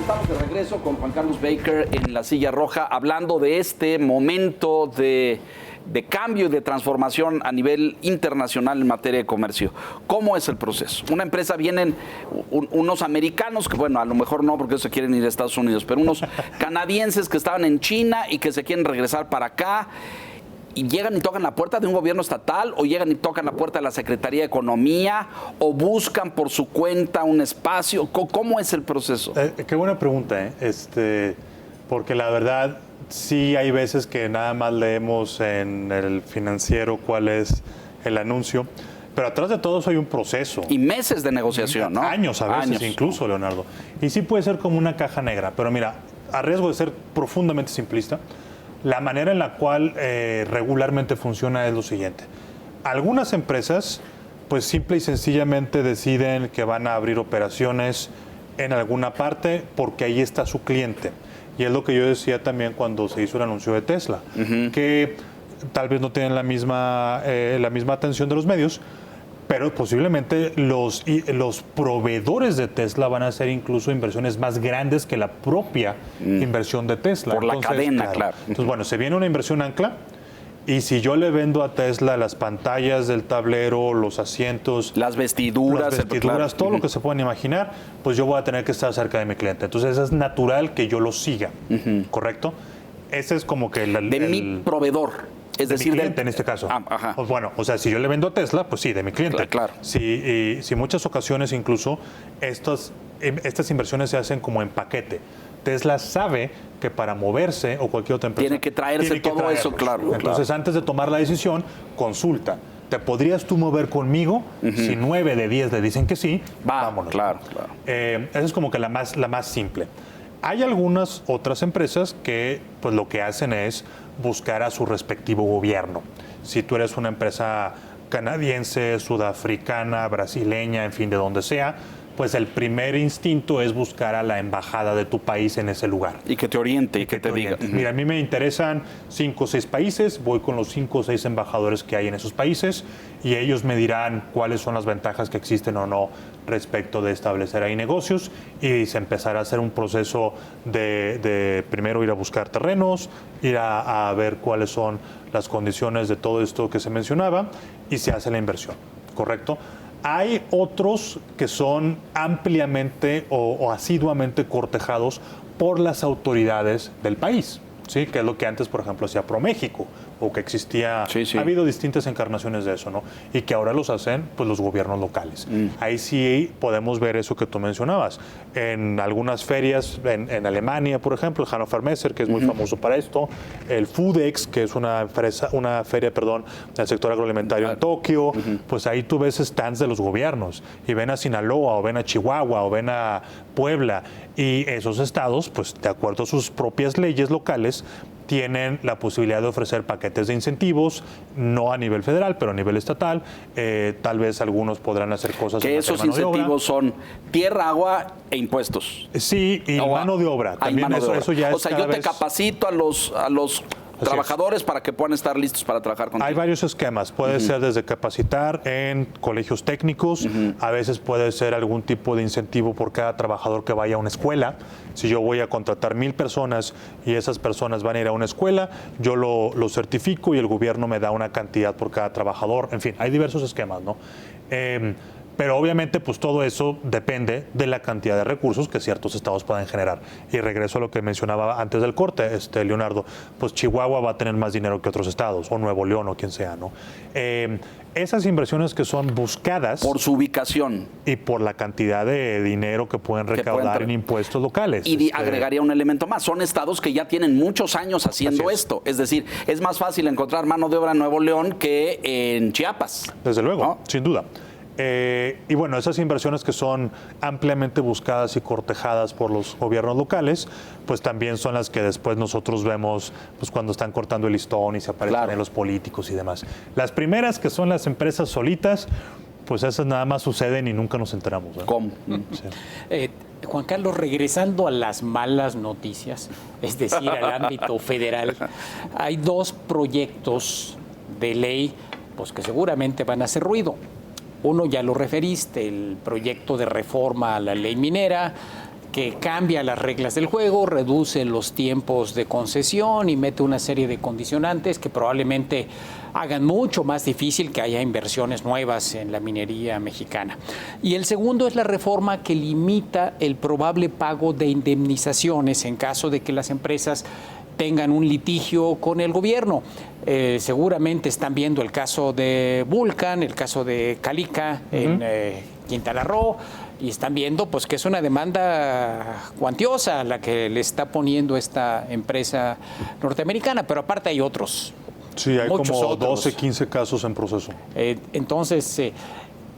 Estamos de regreso con Juan Carlos Baker en La Silla Roja, hablando de este momento de cambio y de transformación a nivel internacional en materia de comercio. ¿Cómo es el proceso? Una empresa, vienen unos americanos, que bueno, a lo mejor no porque ellos se quieren ir a Estados Unidos, pero unos canadienses que estaban en China y que se quieren regresar para acá, y llegan y tocan la puerta de un gobierno estatal, o llegan y tocan la puerta de la Secretaría de Economía, o buscan por su cuenta un espacio. ¿Cómo es el proceso? Qué buena pregunta, porque la verdad sí hay veces que nada más leemos en el Financiero cuál es el anuncio, pero atrás de todo eso hay un proceso. Y meses de negociación, ¿no? Años a veces incluso, Leonardo. Y sí puede ser como una caja negra, pero mira, a riesgo de ser profundamente simplista, la manera en la cual regularmente funciona es lo siguiente. Algunas empresas, pues simple y sencillamente deciden que van a abrir operaciones en alguna parte porque ahí está su cliente. Y es lo que yo decía también cuando se hizo el anuncio de Tesla, que tal vez no tienen la misma atención de los medios, pero posiblemente los proveedores de Tesla van a hacer incluso inversiones más grandes que la propia inversión de Tesla. Por la cadena, claro. Entonces, bueno, se viene una inversión ancla Y si yo le vendo a Tesla las pantallas del tablero, los asientos, las vestiduras, claro, todo lo que se pueden imaginar, pues yo voy a tener que estar cerca de mi cliente. Entonces es natural que yo lo siga, ¿correcto? Ese es como que mi proveedor. Es decir, mi cliente en este caso. Ajá. Pues bueno, o sea, si yo le vendo a Tesla, pues sí, de mi cliente. Claro. Si muchas ocasiones incluso estas inversiones se hacen como en paquete. Tesla sabe que para moverse o cualquier otra empresa tiene que traerse todo eso, claro. Entonces, antes de tomar la decisión, consulta. ¿Te podrías tú mover conmigo? Si 9 de 10 le dicen que sí, vámonos. Claro. Esa es como que la más simple. Hay algunas otras empresas que pues lo que hacen es buscar a su respectivo gobierno. Si tú eres una empresa canadiense, sudafricana, brasileña, en fin, de donde sea, pues el primer instinto es buscar a la embajada de tu país en ese lugar. Y que te oriente y que te diga. Mira, a mí me interesan 5 o 6 países, voy con los 5 o 6 embajadores que hay en esos países y ellos me dirán cuáles son las ventajas que existen o no respecto de establecer ahí negocios y se empezará a hacer un proceso de primero ir a buscar terrenos, ir a ver cuáles son las condiciones de todo esto que se mencionaba y se hace la inversión, ¿correcto? Hay otros que son ampliamente o asiduamente cortejados por las autoridades del país, ¿sí? Que es lo que antes, por ejemplo, hacía ProMéxico o que existía. Sí. Ha habido distintas encarnaciones de eso, ¿no? Y que ahora los hacen pues los gobiernos locales. Ahí sí podemos ver eso que tú mencionabas. En algunas ferias, en Alemania, por ejemplo, el Hannover Messe, que es muy famoso para esto, el Foodex, que es una feria del sector agroalimentario en Tokio, pues ahí tú ves stands de los gobiernos y ven a Sinaloa o ven a Chihuahua o ven a Puebla y esos estados, pues de acuerdo a sus propias leyes locales, tienen la posibilidad de ofrecer paquetes de incentivos, no a nivel federal, pero a nivel estatal. Tal vez algunos podrán hacer cosas. Que esos incentivos son tierra, agua e impuestos. Sí, y mano de obra. También eso ya es. O sea, yo te capacito a los trabajadores para que puedan estar listos para trabajar contigo. Hay varios esquemas. Puede ser desde capacitar en colegios técnicos, a veces puede ser algún tipo de incentivo por cada trabajador que vaya a una escuela. Si yo voy a contratar 1,000 personas y esas personas van a ir a una escuela, yo lo certifico y el gobierno me da una cantidad por cada trabajador. En fin, hay diversos esquemas, ¿no? Pero obviamente pues todo eso depende de la cantidad de recursos que ciertos estados puedan generar. Y regreso a lo que mencionaba antes del corte, Leonardo, pues Chihuahua va a tener más dinero que otros estados, o Nuevo León o quien sea, ¿no? Esas inversiones que son buscadas por su ubicación y por la cantidad de dinero que pueden recaudar en impuestos locales. Y agregaría un elemento más, son estados que ya tienen muchos años haciendo esto. Es decir, es más fácil encontrar mano de obra en Nuevo León que en Chiapas. Desde luego, ¿no? Sin duda. Y bueno, esas inversiones que son ampliamente buscadas y cortejadas por los gobiernos locales, pues también son las que después nosotros vemos pues cuando están cortando el listón y se aparecen en los políticos y demás. Las primeras, que son las empresas solitas, pues esas nada más suceden y nunca nos enteramos, ¿eh? ¿Cómo? Sí. Juan Carlos, regresando a las malas noticias, es decir, al ámbito federal, hay 2 proyectos de ley pues, que seguramente van a hacer ruido. Uno ya lo referiste, el proyecto de reforma a la ley minera, que cambia las reglas del juego, reduce los tiempos de concesión y mete una serie de condicionantes que probablemente hagan mucho más difícil que haya inversiones nuevas en la minería mexicana. Y el segundo es la reforma que limita el probable pago de indemnizaciones en caso de que las empresas tengan un litigio con el gobierno. Seguramente están viendo el caso de Vulcan, el caso de Calica en Quintana Roo, y están viendo pues que es una demanda cuantiosa la que le está poniendo esta empresa norteamericana, pero aparte hay otros. Sí, hay como otros. 12, 15 casos en proceso. Entonces,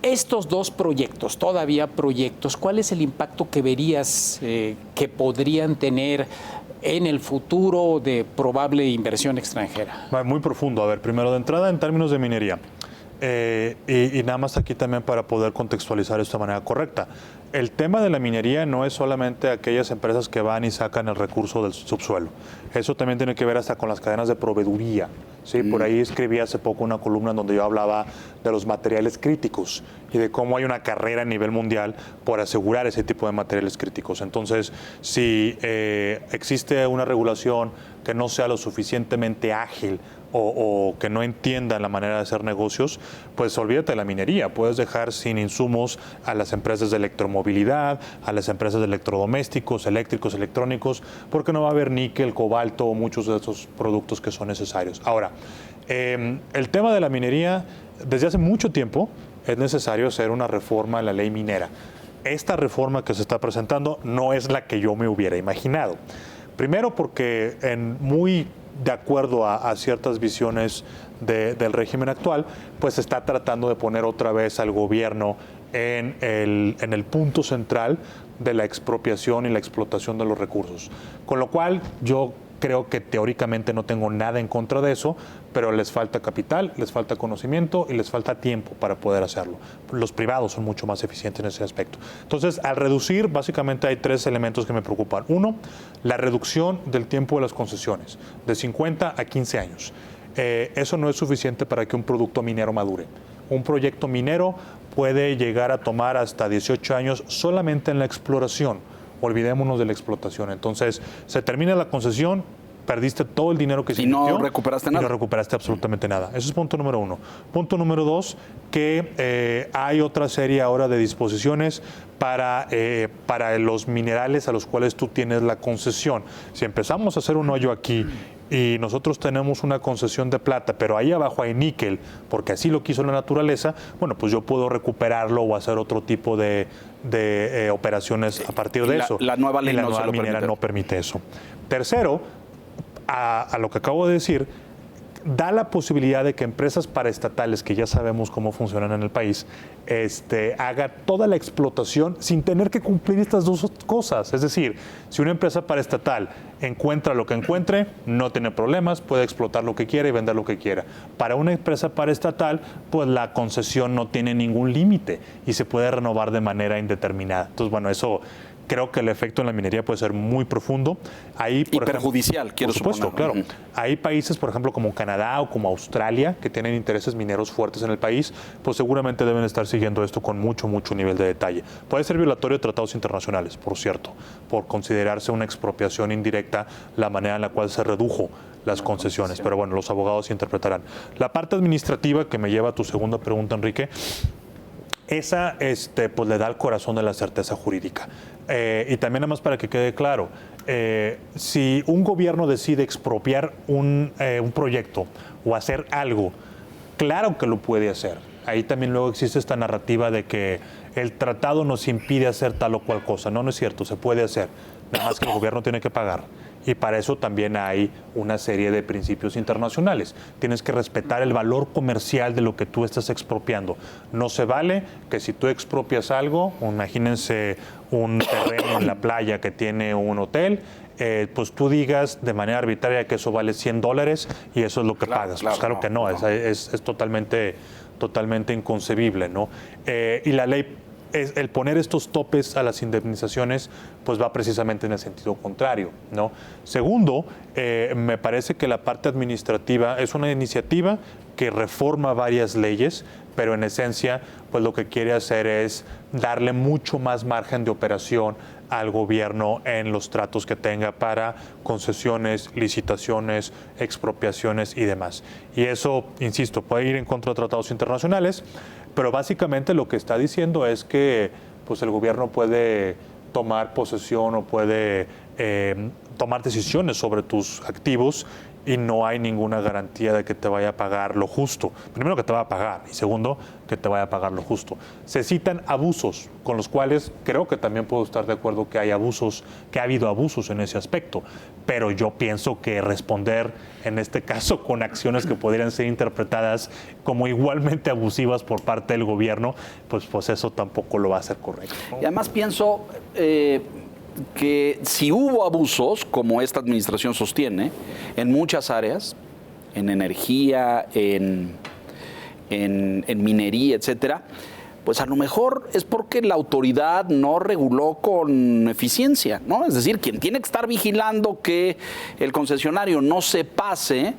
estos 2 proyectos, todavía proyectos, ¿cuál es el impacto que verías que podrían tener en el futuro de probable inversión extranjera? Muy profundo. A ver, primero de entrada en términos de minería. Y nada más aquí también para poder contextualizar esto de manera correcta. El tema de la minería no es solamente aquellas empresas que van y sacan el recurso del subsuelo. Eso también tiene que ver hasta con las cadenas de proveeduría. ¿Sí? Por ahí escribí hace poco una columna en donde yo hablaba de los materiales críticos y de cómo hay una carrera a nivel mundial por asegurar ese tipo de materiales críticos. Entonces, si existe una regulación que no sea lo suficientemente ágil o que no entiendan la manera de hacer negocios, pues olvídate de la minería. Puedes dejar sin insumos a las empresas de electromovilidad, a las empresas de electrodomésticos, eléctricos, electrónicos, porque no va a haber níquel, cobalto o muchos de esos productos que son necesarios. Ahora, el tema de la minería, desde hace mucho tiempo es necesario hacer una reforma a la ley minera. Esta reforma que se está presentando no es la que yo me hubiera imaginado. Primero porque muy de acuerdo a ciertas visiones del régimen actual, pues se está tratando de poner otra vez al gobierno en el punto central de la expropiación y la explotación de los recursos. Con lo cual yo creo que teóricamente no tengo nada en contra de eso, pero les falta capital, les falta conocimiento y les falta tiempo para poder hacerlo. Los privados son mucho más eficientes en ese aspecto. Entonces, al reducir, básicamente hay 3 elementos que me preocupan. Uno, la reducción del tiempo de las concesiones, de 50 a 15 años. Eso no es suficiente para que un producto minero madure. Un proyecto minero puede llegar a tomar hasta 18 años solamente en la exploración. Olvidémonos de la explotación. Entonces, se termina la concesión, perdiste todo el dinero que se invirtió. Y no recuperaste nada. Y no recuperaste absolutamente nada. Ese es punto número 1. Punto número 2, que hay otra serie ahora de disposiciones para los minerales a los cuales tú tienes la concesión. Si empezamos a hacer un hoyo aquí y nosotros tenemos una concesión de plata, pero ahí abajo hay níquel, porque así lo quiso la naturaleza, bueno, pues yo puedo recuperarlo o hacer otro tipo de operaciones a partir de eso. La nueva ley y la nueva minera no permite eso. Tercero, a lo que acabo de decir, da la posibilidad de que empresas paraestatales, que ya sabemos cómo funcionan en el país, haga toda la explotación sin tener que cumplir estas 2 cosas. Es decir, si una empresa paraestatal encuentra lo que encuentre, no tiene problemas, puede explotar lo que quiera y vender lo que quiera. Para una empresa paraestatal, pues la concesión no tiene ningún límite y se puede renovar de manera indeterminada. Entonces, bueno, eso... Creo que el efecto en la minería puede ser muy profundo. Ahí, y perjudicial, quiero suponer. Por supuesto, claro. Hay países, por ejemplo, como Canadá o como Australia, que tienen intereses mineros fuertes en el país, pues seguramente deben estar siguiendo esto con mucho, mucho nivel de detalle. Puede ser violatorio de tratados internacionales, por cierto, por considerarse una expropiación indirecta la manera en la cual se redujo las concesiones. Pero bueno, los abogados interpretarán. La parte administrativa, que me lleva a tu segunda pregunta, Enrique, esa pues le da el corazón de la certeza jurídica. Y también, nada más para que quede claro, si un gobierno decide expropiar un proyecto o hacer algo, claro que lo puede hacer. Ahí también luego existe esta narrativa de que el tratado nos impide hacer tal o cual cosa. No, no es cierto, se puede hacer. Nada más que el gobierno tiene que pagar. Y para eso también hay una serie de principios internacionales. Tienes que respetar el valor comercial de lo que tú estás expropiando. No se vale que si tú expropias algo, imagínense un terreno en la playa que tiene un hotel, pues tú digas de manera arbitraria que eso vale $100 y eso es lo que pagas. Pues claro que no. Es totalmente inconcebible, ¿no? Y la ley, el poner estos topes a las indemnizaciones, pues va precisamente en el sentido contrario, ¿no? Segundo, me parece que la parte administrativa es una iniciativa que reforma varias leyes, pero en esencia, pues lo que quiere hacer es darle mucho más margen de operación al gobierno en los tratos que tenga para concesiones, licitaciones, expropiaciones y demás. Y eso, insisto, puede ir en contra de tratados internacionales, pero básicamente lo que está diciendo es que pues el gobierno puede tomar posesión o puede tomar decisiones sobre tus activos y no hay ninguna garantía de que te vaya a pagar lo justo. Primero, que te va a pagar, y segundo, que te vaya a pagar lo justo. Se citan abusos, con los cuales creo que también puedo estar de acuerdo que hay abusos, que ha habido abusos en ese aspecto, pero yo pienso que responder en este caso con acciones que podrían ser interpretadas como igualmente abusivas por parte del gobierno, pues eso tampoco lo va a hacer correcto, ¿no? Y además pienso que si hubo abusos, como esta administración sostiene, en muchas áreas, en energía, en minería, etcétera, pues a lo mejor es porque la autoridad no reguló con eficiencia, ¿no? Es decir, quien tiene que estar vigilando que el concesionario no se pase,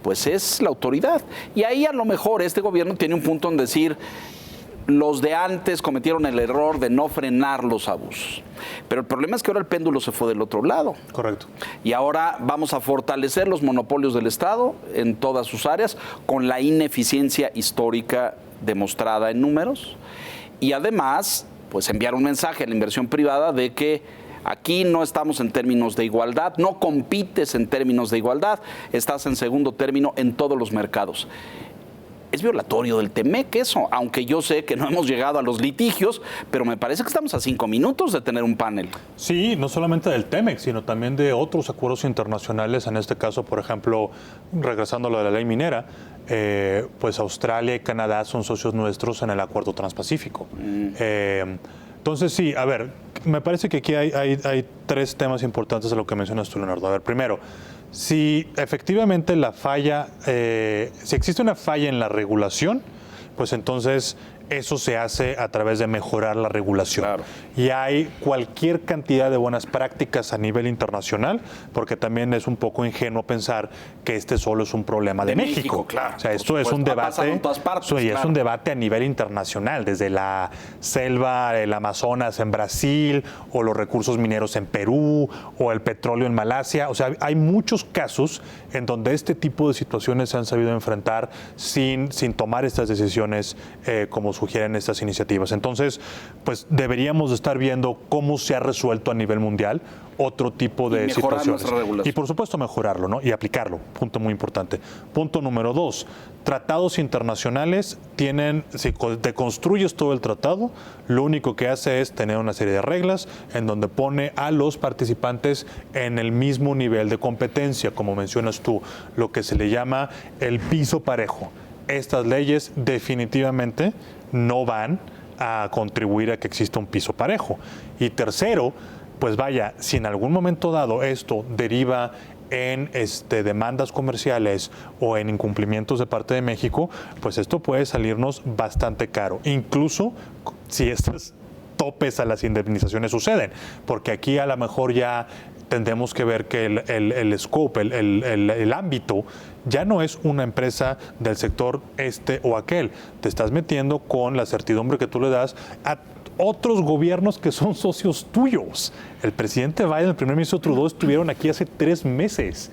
pues es la autoridad. Y ahí a lo mejor este gobierno tiene un punto en decir, los de antes cometieron el error de no frenar los abusos. Pero el problema es que ahora el péndulo se fue del otro lado. Correcto. Y ahora vamos a fortalecer los monopolios del Estado en todas sus áreas con la ineficiencia histórica demostrada en números. Y además, pues enviar un mensaje a la inversión privada de que aquí no estamos en términos de igualdad, no compites en términos de igualdad, estás en segundo término en todos los mercados. Es violatorio del TEMEC eso, aunque yo sé que no hemos llegado a los litigios, pero me parece que estamos a 5 minutos de tener un panel. Sí, no solamente del TEMEC, sino también de otros acuerdos internacionales, en este caso, por ejemplo, regresando a lo de la ley minera, pues Australia y Canadá son socios nuestros en el Acuerdo Transpacífico. Entonces, sí, a ver, me parece que aquí hay 3 temas importantes de lo que mencionas tú, Leonardo. A ver, primero, si efectivamente si existe una falla en la regulación, pues entonces eso se hace a través de mejorar la regulación. Claro. Y hay cualquier cantidad de buenas prácticas a nivel internacional, porque también es un poco ingenuo pensar que este solo es un problema de México. Claro. O sea, esto es un debate, en todas partes, y es claro. un debate a nivel internacional, desde la selva, el Amazonas en Brasil, o los recursos mineros en Perú, o el petróleo en Malasia. O sea, hay muchos casos en donde este tipo de situaciones se han sabido enfrentar sin tomar estas decisiones como sugieren estas iniciativas. Entonces, pues deberíamos de estar viendo cómo se ha resuelto a nivel mundial otro tipo de situaciones. Y por supuesto mejorarlo, ¿no? Y aplicarlo. Punto muy importante. Punto número 2. Tratados internacionales tienen, si te construyes todo el tratado, lo único que hace es tener una serie de reglas en donde pone a los participantes en el mismo nivel de competencia, como mencionas tú, lo que se le llama el piso parejo. Estas leyes definitivamente no van a contribuir a que exista un piso parejo. Y tercero, pues vaya, si en algún momento dado esto deriva en demandas comerciales o en incumplimientos de parte de México, pues esto puede salirnos bastante caro, incluso si estos topes a las indemnizaciones suceden, porque aquí a lo mejor ya tendremos que ver que el scope, el ámbito, ya no es una empresa del sector este o aquel. Te estás metiendo con la certidumbre que tú le das a otros gobiernos que son socios tuyos. El presidente Biden, el primer ministro Trudeau estuvieron aquí hace 3 meses.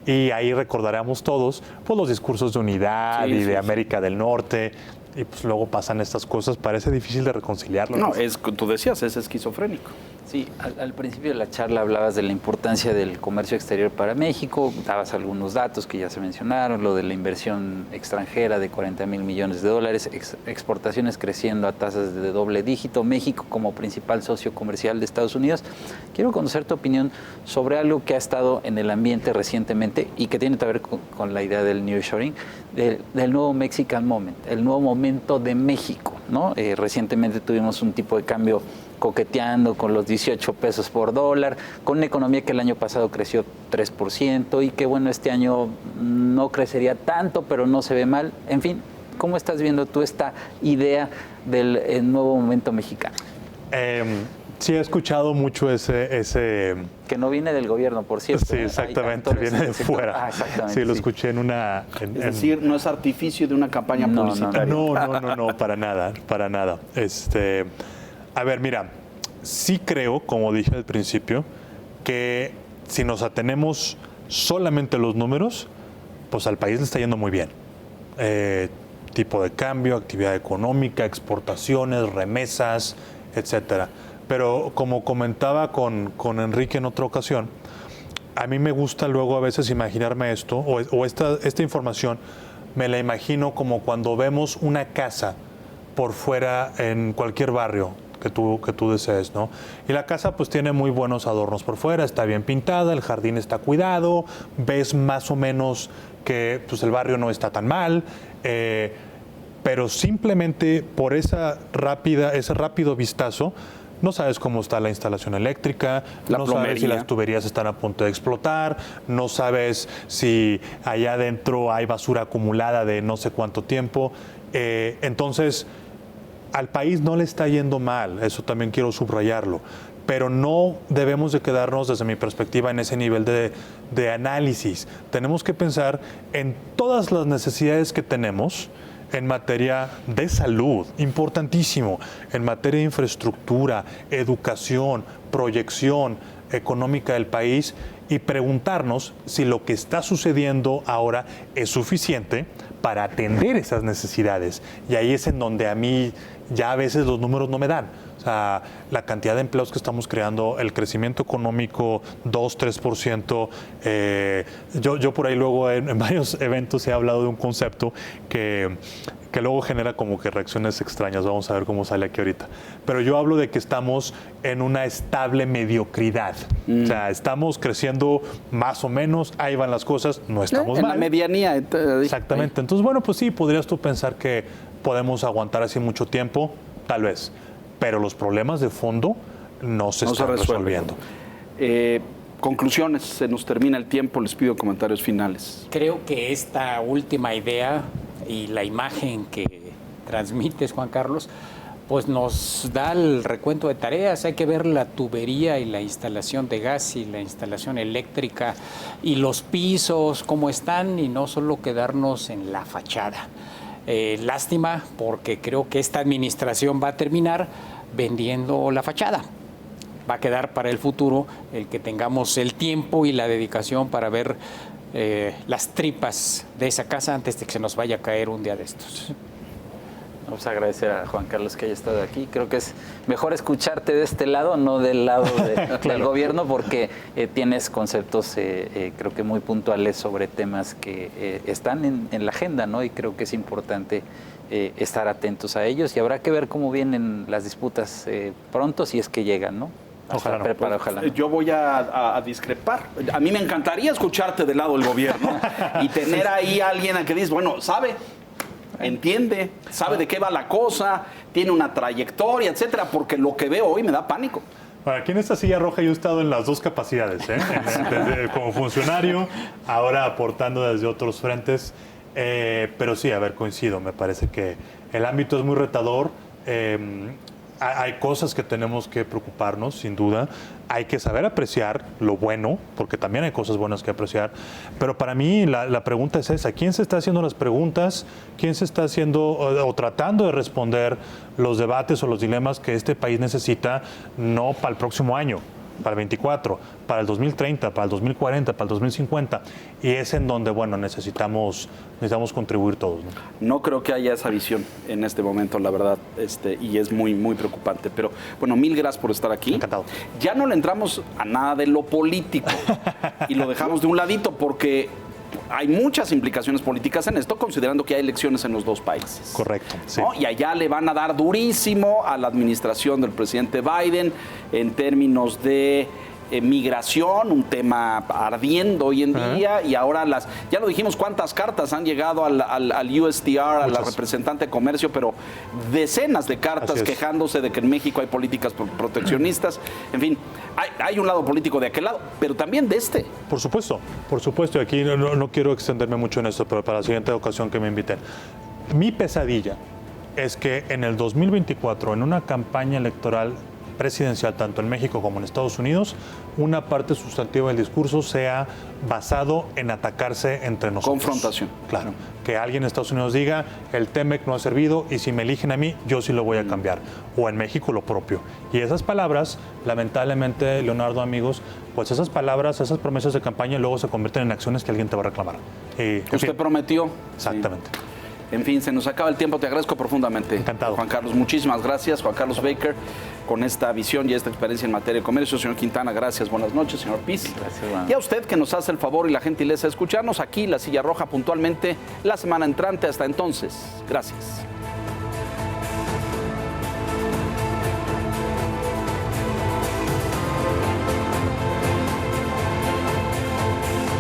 Y ahí recordaremos todos pues, los discursos de unidad y de América del Norte. Y pues luego pasan estas cosas, parece difícil de reconciliarlo. No, tú decías, es esquizofrénico. Sí, al principio de la charla hablabas de la importancia del comercio exterior para México, dabas algunos datos que ya se mencionaron, lo de la inversión extranjera de 40,000 millones de dólares, exportaciones creciendo a tasas de doble dígito, México como principal socio comercial de Estados Unidos. Quiero conocer tu opinión sobre algo que ha estado en el ambiente recientemente y que tiene que ver con la idea del nearshoring, del nuevo Mexican Moment, el nuevo momento de México, ¿no? Recientemente tuvimos un tipo de cambio coqueteando con los 18 pesos por dólar, con una economía que el año pasado creció 3% y que bueno, este año no crecería tanto, pero no se ve mal. En fin, ¿cómo estás viendo tú esta idea del nuevo momento mexicano? Sí, he escuchado mucho ese... Que no viene del gobierno, por cierto. Sí, exactamente, viene de fuera. Exactamente. Sí, lo escuché en una... Es decir, no es artificio de una campaña publicitaria. No, para nada, para nada. A ver, mira, sí creo, como dije al principio, que si nos atenemos solamente a los números, pues al país le está yendo muy bien. Tipo de cambio, actividad económica, exportaciones, remesas, etcétera. Pero como comentaba con Enrique en otra ocasión, a mí me gusta luego a veces imaginarme esto, o esta información, me la imagino como cuando vemos una casa por fuera en cualquier barrio que tú desees, ¿no? Y la casa pues tiene muy buenos adornos por fuera, está bien pintada, el jardín está cuidado, ves más o menos que pues, el barrio no está tan mal, pero simplemente por ese rápido vistazo, no sabes cómo está la instalación eléctrica, no sabes si las tuberías están a punto de explotar, no sabes si allá adentro hay basura acumulada de no sé cuánto tiempo. Entonces, al país no le está yendo mal, eso también quiero subrayarlo, pero no debemos de quedarnos, desde mi perspectiva, en ese nivel de análisis. Tenemos que pensar en todas las necesidades que tenemos, en materia de salud, importantísimo, en materia de infraestructura, educación, proyección económica del país y preguntarnos si lo que está sucediendo ahora es suficiente para atender esas necesidades. Y ahí es en donde a mí ya a veces los números no me dan. O sea, la cantidad de empleos que estamos creando, el crecimiento económico 2-3%. Yo por ahí luego en varios eventos he hablado de un concepto que luego genera como que reacciones extrañas. Vamos a ver cómo sale aquí ahorita. Pero yo hablo de que estamos en una estable mediocridad. O sea, estamos creciendo más o menos, ahí van las cosas, no estamos en mal. la medianía. Exactamente. Entonces, bueno, pues sí, podrías tú pensar que podemos aguantar así mucho tiempo, tal vez. Pero los problemas de fondo no se están resolviendo. Conclusiones, se nos termina el tiempo, les pido comentarios finales. Creo que esta última idea y la imagen que transmites, Juan Carlos, pues nos da el recuento de tareas. Hay que ver la tubería y la instalación de gas y la instalación eléctrica y los pisos, cómo están, y no solo quedarnos en la fachada. Lástima, porque creo que esta administración va a terminar vendiendo la fachada. Va a quedar para el futuro el que tengamos el tiempo y la dedicación para ver las tripas de esa casa antes de que se nos vaya a caer un día de estos. Vamos a agradecer a Juan Carlos que haya estado aquí. Creo que es mejor escucharte de este lado, no del lado del gobierno, porque tienes conceptos creo que muy puntuales sobre temas que están en la agenda, ¿no? Y creo que es importante estar atentos a ellos, y habrá que ver cómo vienen las disputas pronto, si es que llegan, ¿no? Ojalá no. Ojalá. Yo voy a discrepar. A mí me encantaría escucharte del lado del gobierno y tener ahí a alguien a que dice, bueno, sabe, entiende, sabe de qué va la cosa, tiene una trayectoria, etcétera, porque lo que veo hoy me da pánico. Aquí en esta silla roja yo he estado en las dos capacidades, como funcionario, ahora aportando desde otros frentes, pero sí, a ver, coincido, me parece que el ámbito es muy retador. Hay cosas que tenemos que preocuparnos, sin duda. Hay que saber apreciar lo bueno, porque también hay cosas buenas que apreciar. Pero para mí la pregunta es esa. ¿Quién se está haciendo las preguntas? ¿Quién se está haciendo o tratando de responder los debates o los dilemas que este país necesita, no para el próximo año, para el 24, para el 2030, para el 2040, para el 2050? Y es en donde, bueno, necesitamos contribuir todos, ¿no? No creo que haya esa visión en este momento, la verdad, y es muy, muy preocupante. Pero, bueno, mil gracias por estar aquí. Encantado. Ya no le entramos a nada de lo político y lo dejamos de un ladito porque hay muchas implicaciones políticas en esto, considerando que hay elecciones en los dos países. Correcto, sí. ¿No? Y allá le van a dar durísimo a la administración del presidente Biden en términos de migración, un tema ardiendo hoy en día, y ahora ya lo dijimos, cuántas cartas han llegado al USTR, a la representante de comercio, pero decenas de cartas quejándose de que en México hay políticas proteccionistas. En fin, hay un lado político de aquel lado, pero también de este. Por supuesto, y aquí no quiero extenderme mucho en esto, pero para la siguiente ocasión que me inviten. Mi pesadilla es que en el 2024, en una campaña electoral presidencial, tanto en México como en Estados Unidos, una parte sustantiva del discurso sea basado en atacarse entre nosotros. Confrontación. Claro. Que alguien en Estados Unidos diga, el TEMEC no ha servido y si me eligen a mí, yo sí lo voy a cambiar. O en México lo propio. Y esas palabras, lamentablemente, Leonardo, amigos, pues esas palabras, esas promesas de campaña luego se convierten en acciones que alguien te va a reclamar. Usted prometió. Exactamente. Sí. En fin, se nos acaba el tiempo, te agradezco profundamente. Encantado. Juan Carlos, muchísimas gracias. Juan Carlos Baker, con esta visión y esta experiencia en materia de comercio. Señor Quintana, gracias, buenas noches. Señor Piz. Gracias, Juan. Y a usted que nos hace el favor y la gentileza de escucharnos aquí, La Silla Roja, puntualmente la semana entrante. Hasta entonces, gracias.